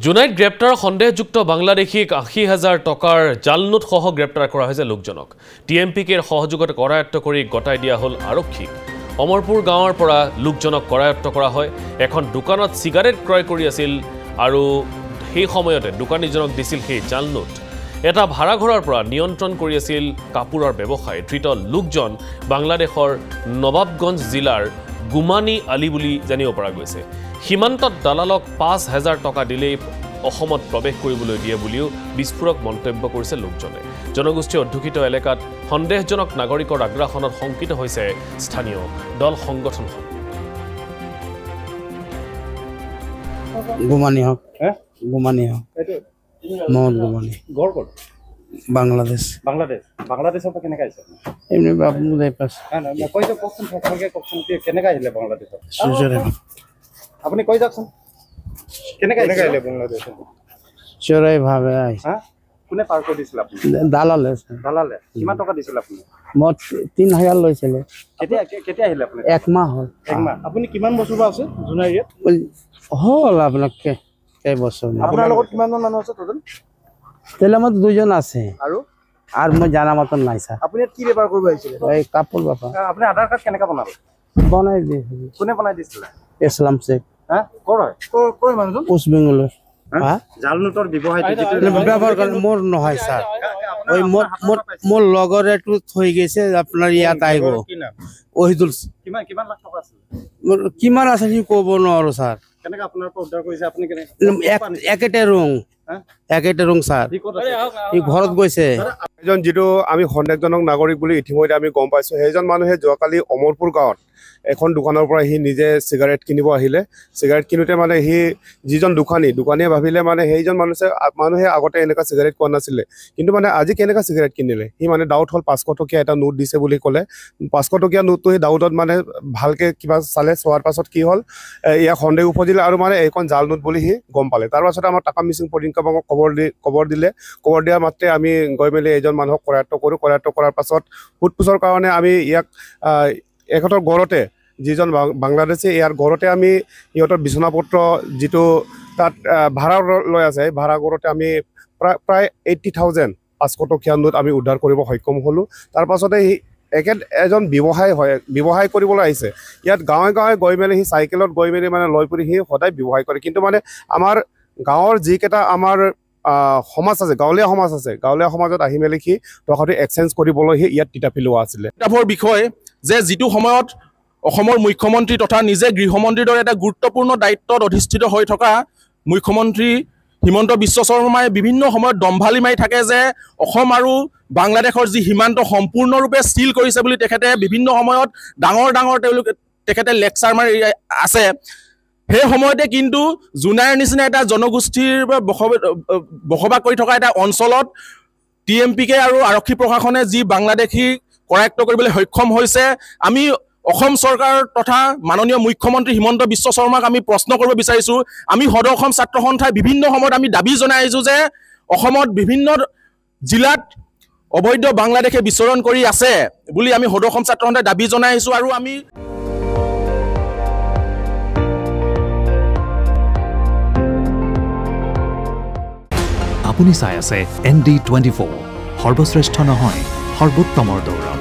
জুনাইত গ্ৰেপ্তাৰ সন্দেহযুক্ত বাংলাদেশীক ৮০,০০০ টকাৰ জাল নোট সহ গ্ৰেপ্তাৰ কৰা হৈছে লোকজনক টিএমপিকেৰ সহযোগত কৰায়ত্ব কৰি গটাই দিয়া হ'ল আৰক্ষীক অমৰপুৰ গাঁৱৰ পৰা লোকজনক কৰায়ত্ব কৰা হয় এখন দোকানত সিগাৰেট ক্ৰয় কৰি আছিল আৰু সেই সময়তে দোকানীজনক দিছিল সেই জাল নোট এটা ভাড়াঘৰৰ পৰা নিয়ন্ত্ৰণ কৰি আছিল কাপুৰৰ ব্যৱসায় ধৃত লোকজন বাংলাদেশৰ নবাবগঞ্জ জিলাৰ গুমানী আলী বুলি জানিব পৰা গৈছে সীমান্তত দালালক ৫,০০০ টকা দিলেই অসমত প্ৰৱেশ কৰিবলৈ দিয়ে বুলিও বিস্ফোৰক মন্তব্য কৰিছে লোকজনে জনগোষ্ঠী অধ্যুষিত এলেকাত সন্দেহজনক নাগৰিকৰ আগ্ৰাসনত শংকিত হৈছে স্থানীয় দল সংগঠন গুমানী হক মোহাম্মদ গুমানী গড়কট বাংলাদেশ বাংলাদেশৰ পৰা কেনেকৈ আহিছে এমনি বাবু দেই পাস মই কৈ যাওক কওকচোন ভালকৈ কওকচোন কেনেকৈ আহিলে বাংলাদেশত সুজৰে আপুনি কৈ যাওকচোন কেনেকৈ আহিলে বাংলাদেশত চৰাই ভাবে আহিছে হা কোনে পাৰ কৰি দিছিল আপুনি দালালে দালালে কিমান টকা দিছিল আপুনি মই ৩,০০০ লৈছিলে কেতিয়া আহিলে আপুনি এক মাহ হ'ল আপুনি কিমান বছৰ পৰা আছে জুনাই ইয়াত হ'ল আপোনাক কেইবছৰ আপোনাৰ লগত কিমানজন মানুহ আছে টোটেল তেলে আমাৰ দুজন আছে আৰু মই জানা মতন নাই ছাৰ আপুনি ইয়াত কি বেপাৰ কৰিব আহিছিলে এই কাপোৰ বাপা আপুনি আধাৰ কাৰ্ড কেনেকৈ বনালে বনাই দিছিল কোনে বনাই দিছিলে ইছলাম শেখ হা ক'ৰ হয় ক'ৰ মানুহজন ওষ্ট বেংগলৰ জাল নোটৰ ব্যৱহাৰ কৰে মোৰ নহয় ছাৰ ওই মোৰ লগৰ এটো থৈ গৈছে আপোনাৰ ইয়াত আহিব ওহিদুল কিমান লাখ টকা আছিল কিমান আছে সি ক'ব নোৱাৰো ছাৰ কেনেকৈ আপোনাৰ পৰা উদ্ধাৰ কৰিছে আপুনি একেটা ৰং ছাৰ ই ঘৰত গৈছে এজন যিটো আমি সন্দেহজনক নাগৰিক বুলি ইতিমধ্যে আমি গম পাইছোঁ সেইজন মানুহে যোৱাকালি অমৰপুৰ গাঁৱত এখন দোকানৰ পৰা সি নিজে চিগাৰেট কিনিব আহিলে চিগাৰেট কিনোতে মানে সি যিজন দোকানীয়ে ভাবিলে মানে সেইজন মানুহে আগতে এনেকুৱা চিগাৰেট কোৱা নাছিলে কিন্তু মানে আজি কেনেকুৱা চিগাৰেট কিনিলে সি মানে ডাউট হ'ল ৫০০ টকীয়া এটা নোট দিছে বুলি ক'লে ৫০০ টকীয়া নোটটো সেই ডাউটত মানে ভালকৈ কিবা চোৱাৰ পাছত কি হ'ল ইয়াক সন্দেহ উপজিলে আৰু মানে এইখন জাল নোট বুলি সি গম পালে তাৰ পাছতে আমাৰ টাকা মিচিং পদিংকাবাঙক খবৰ দিয়াৰ মাত্ৰে আমি গৈ মেলি এইজন মানুহক কৰায়ত্ব কৰাৰ পাছত সোধপোছৰ কাৰণে আমি ইয়াক এখেতৰ ঘৰতে যিজন বাংলাদেশী ইয়াৰ ঘৰতে আমি ইহঁতৰ বিচনাপত্ৰ যিটো তাত ভাড়া লৈ আছে ভাড়া ঘৰতে আমি প্ৰায় 80,000 ৫০০ টকীয়া নোট আমি উদ্ধাৰ কৰিব সক্ষম হ'লোঁ তাৰ পাছতে এজন ব্যৱসায় কৰিবলৈ আহিছে ইয়াত গাঁৱে গৈ মেলি সি চাইকেলত গৈ মেলি মানে লৈ ফুৰি সি সদায় ব্যৱসায় কৰে কিন্তু মানে আমাৰ গাঁৱৰ যিকেইটা আমাৰ সমাজ আছে গাঁৱলীয়া সমাজত আহি মেলি সি টকাটো এক্সচেঞ্জ কৰিবলৈ সি ইয়াত তিতাপি লোৱা আছিলে কিতাপৰ বিষয় যে যিটো সময়ত অসমৰ মুখ্যমন্ত্ৰী তথা নিজে গৃহমন্ত্ৰীৰ দৰে এটা গুৰুত্বপূৰ্ণ দায়িত্বত অধিষ্ঠিত হৈ থকা মুখ্যমন্ত্ৰী হিমন্ত বিশ্ব শৰ্মাই বিভিন্ন সময়ত দম্ভালি মাৰি থাকে যে অসম আৰু বাংলাদেশৰ যি সীমান্ত সম্পূৰ্ণৰূপে স্থিৰ কৰিছে বুলি তেখেতে বিভিন্ন সময়ত ডাঙৰ তেখেতে লেকচাৰ মাৰি আছে সেই সময়তে কিন্তু জুনাইৰ নিচিনা এটা জনগোষ্ঠীৰ বসবাস কৰি থকা এটা অঞ্চলত টিএমপিকে আৰু আৰক্ষী প্ৰশাসনে যি বাংলাদেশী কৰায়ত্ব কৰিবলৈ সক্ষম হৈছে আমি অসম চৰকাৰ তথা মাননীয় মুখ্যমন্ত্ৰী হিমন্ত বিশ্ব শৰ্মাক আমি প্ৰশ্ন কৰিব বিচাৰিছোঁ আমি সদৌ অসম ছাত্ৰ সন্থাই বিভিন্ন সময়ত আমি দাবী জনাই আহিছোঁ যে অসমত বিভিন্ন জিলাত অবৈধ বাংলাদেশে বিচৰণ কৰি আছে বুলি আমি সদৌ অসম ছাত্ৰ সন্থাই দাবী জনাই আহিছোঁ আৰু আমি আপুনি চাই আছে ND24 সৰ্বশ্ৰেষ্ঠ নহয় সৰ্বোত্তমৰ দৌৰ